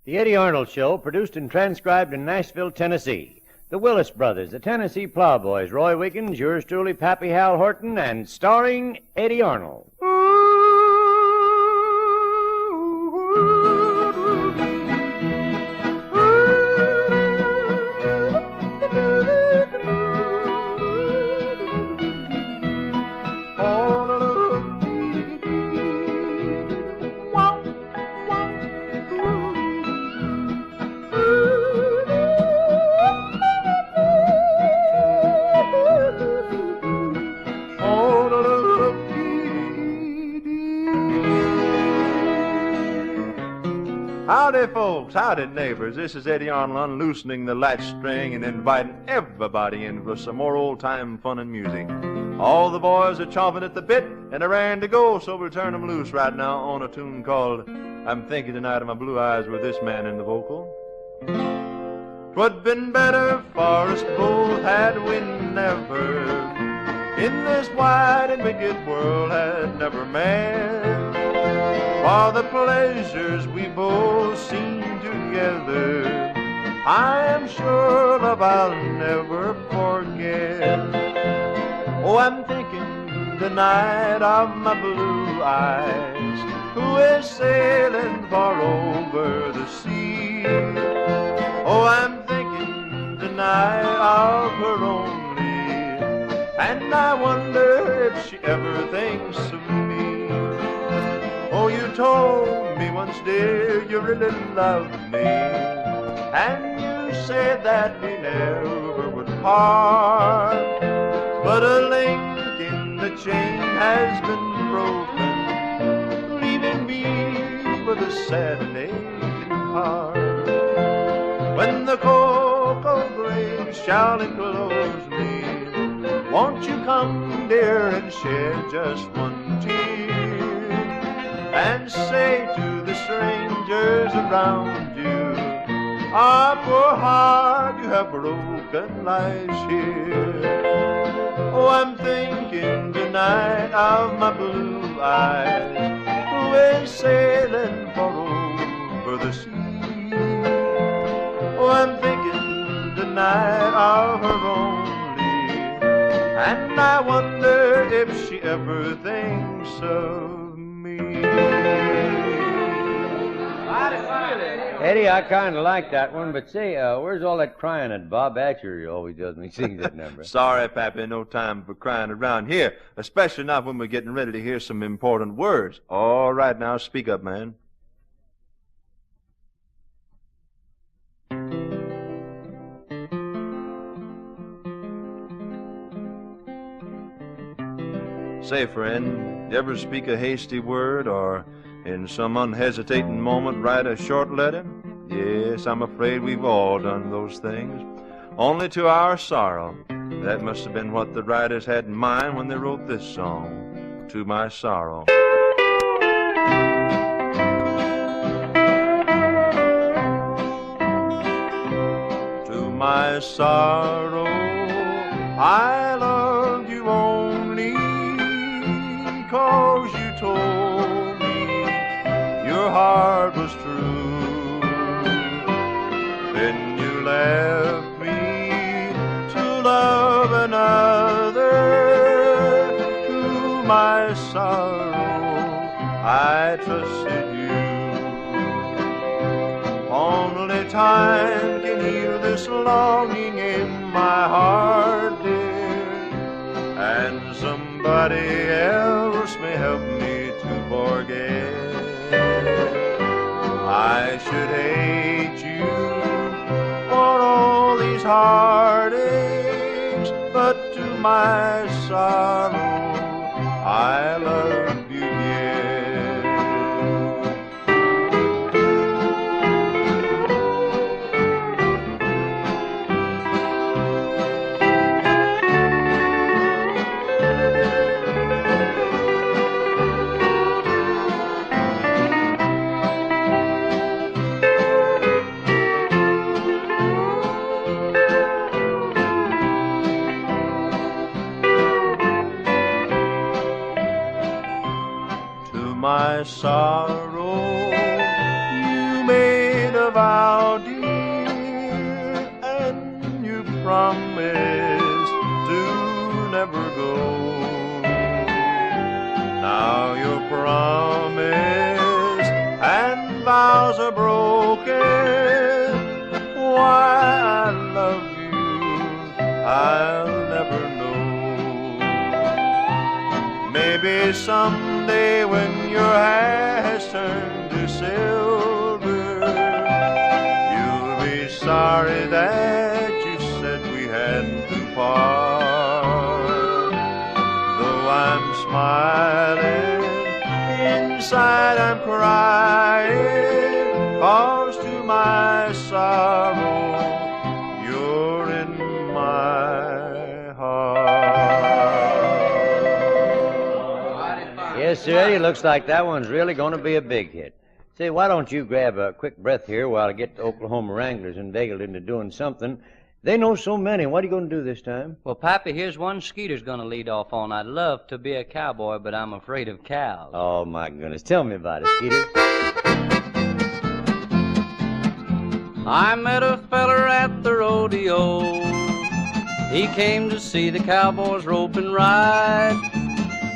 The Eddy Arnold Show, produced and transcribed in Nashville, Tennessee. The Willis Brothers, the Tennessee Plowboys, Roy Wiggins, yours truly, Pappy Hal Horton, and starring Eddy Arnold. Howdy, folks. Howdy, neighbors. This is Eddy Arnold unloosening the latchstring and inviting everybody in for some more old-time fun and music. All the boys are chomping at the bit and are raring to go, so we'll turn them loose right now on a tune called I'm Thinking Tonight of My Blue Eyes with this man in the vocal. 'Twould been better for us both had we never in this wide and wicked world had never met. For the pleasures we both seen together, I am sure, love, I'll never forget. Oh, I'm thinking tonight of my blue eyes, who is sailing far over the sea. Oh, I'm thinking tonight of her only, and I wonder if she ever thinks of me. Oh, you told me once, dear, you really loved me, and you said that we never would part. But a link in the chain has been broken, leaving me with a sad and aching heart. When the cocoa grave shall enclose me, won't you come, dear, and shed just one tear, and say to the strangers around you, our poor heart you have broken lies here. Oh, I'm thinking tonight of my blue eyes, who is sailing far over the sea. Oh, I'm thinking tonight of her only, and I wonder if she ever thinks of me. Eddie, I kind of like that one, but say, where's all that crying that Bob Atcher always does when he sings that number? Sorry, Pappy, no time for crying around here, especially not when we're getting ready to hear some important words. All right, now, speak up, man. Say, friend, you ever speak a hasty word or in some unhesitating moment write a short letter? Yes, I'm afraid we've all done those things, only to our sorrow. That must have been what the writers had in mind when they wrote this song, To My Sorrow. To my sorrow, I loved you only 'cause you told me your heart was true. Then you left me to love another. To my sorrow, I trusted you. Only time can heal this longing in my heart, dear, and somebody else may help me to forget. I should hate you for all these heartaches, but to my sorrow, I love you yet. a vow, dear, and you promised to never go. Now your promise and vows are broken. Why I love you, I'll never know. Maybe someday when your hair has turned to silver, you'll be sorry that you said we had to part. Though I'm smiling, inside I'm crying, 'cause to my sorrow you're in my heart. Yes, sir, Eddie, looks like that one's really going to be a big hit. Say, why don't you grab a quick breath here while I get the Oklahoma Wranglers inveigled into doing something? They know so many. What are you going to do this time? Well, Pappy, here's one Skeeter's going to lead off on. I'd love to be a cowboy, but I'm afraid of cows. Oh, my goodness. Tell me about it, Skeeter. I met a feller at the rodeo. He came to see the cowboys rope and ride.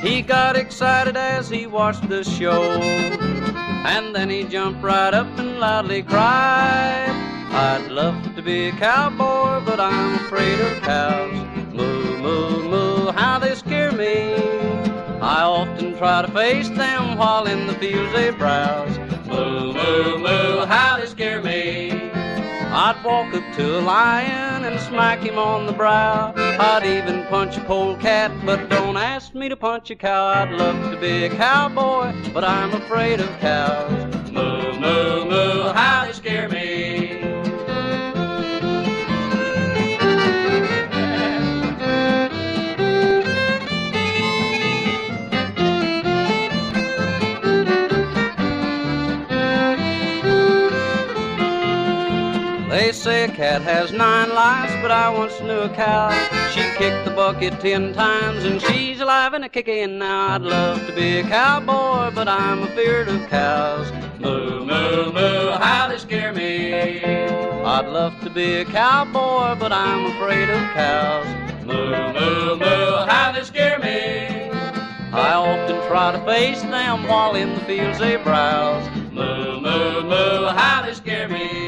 He got excited as he watched the show, and then he jumped right up and loudly cried, I'd love to be a cowboy, but I'm afraid of cows. Moo, moo, moo, how they scare me. I often try to face them while in the fields they browse. Moo, moo, moo, how they scare me. I'd walk up to a lion and smack him on the brow. I'd even punch a polecat, but don't ask me to punch a cow. I'd love to be a cowboy, but I'm afraid of cows. Moo, moo, moo, how they scare me. They say a cat has 9 lives, but I once knew a cow. She kicked the bucket 10 times, and she's alive and a-kicking now. I'd love to be a cowboy, but I'm afeard of cows. Moo, moo, moo, how they scare me. I'd love to be a cowboy, but I'm afraid of cows. Moo, moo, moo, how they scare me. I often try to face them while in the fields they browse. Moo, moo, moo, how they scare me.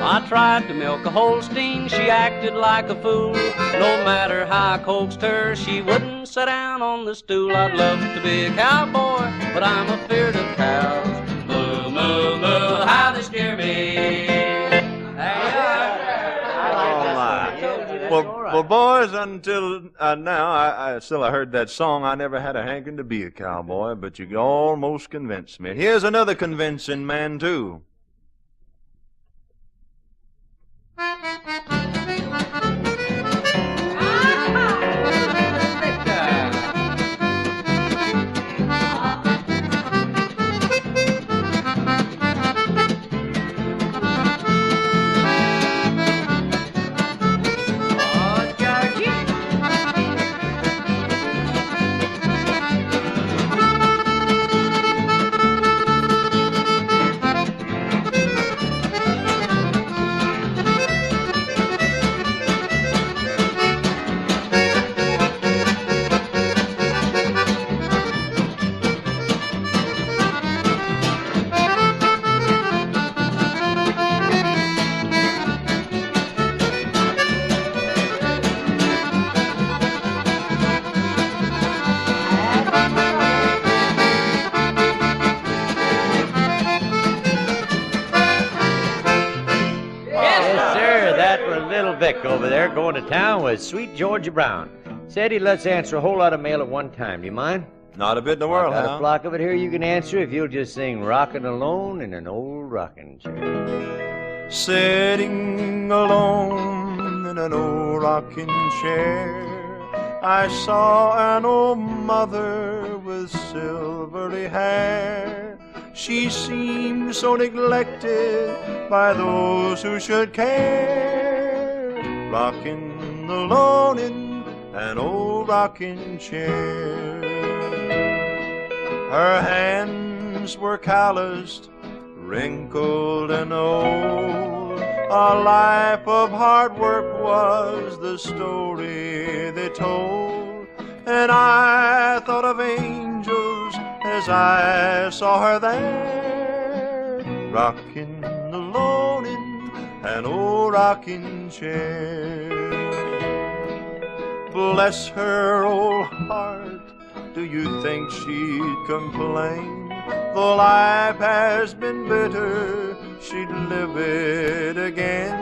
I tried to milk a Holstein, she acted like a fool. No matter how I coaxed her, she wouldn't sit down on the stool. I'd love to be a cowboy, but I'm afeard of cows. Moo, moo, moo, how they scare me. Well, boys, until now, I still heard that song. I never had a hankering to be a cowboy, but you almost convinced me. Here's another convincing man, too. Vic over there going to town with sweet Georgia Brown. Said he lets answer a whole lot of mail at one time. Do you mind? Not a bit in the world, I got huh? a flock of it here you can answer if you'll just sing Rockin' Alone in an Old Rocking Chair. Sitting alone in an old rocking chair, I saw an old mother with silvery hair. She seemed so neglected by those who should care, rocking alone in an old rocking chair. Her hands were calloused, wrinkled and old. A life of hard work was the story they told. And I thought of angels as I saw her there, rocking alone in an old rocking chair. Bless her old heart, do you think she'd complain? Though life has been bitter, she'd live it again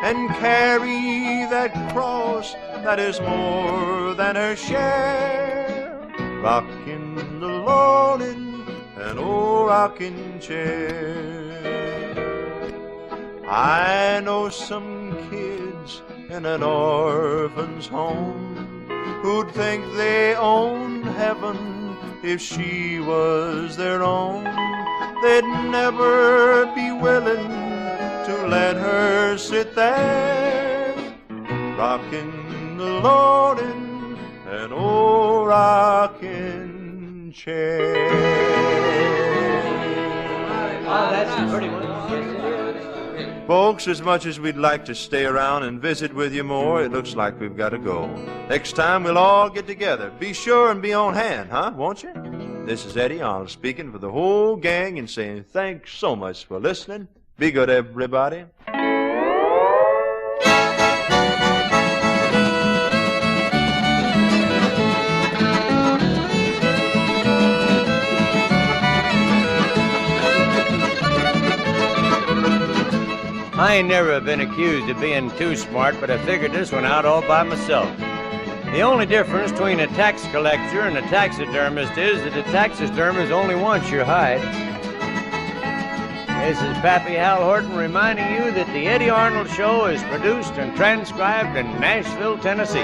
and carry that cross that is more than her share, rocking alone in an old rocking chair. I know some kids in an orphan's home who'd think they owned heaven if she was their own. They'd never be willing to let her sit there, rocking alone in an old rocking chair. Oh, that's a pretty one. Folks, as much as we'd like to stay around and visit with you more, it looks like we've got to go. Next time we'll all get together. Be sure and be on hand, huh? Won't you? This is Eddy Arnold speaking for the whole gang and saying thanks so much for listening. Be good, everybody. I ain't never been accused of being too smart, but I figured this one out all by myself. The only difference between a tax collector and a taxidermist is that a taxidermist only wants your hide. This is Pappy Hal Horton reminding you that the Eddy Arnold Show is produced and transcribed in Nashville, Tennessee.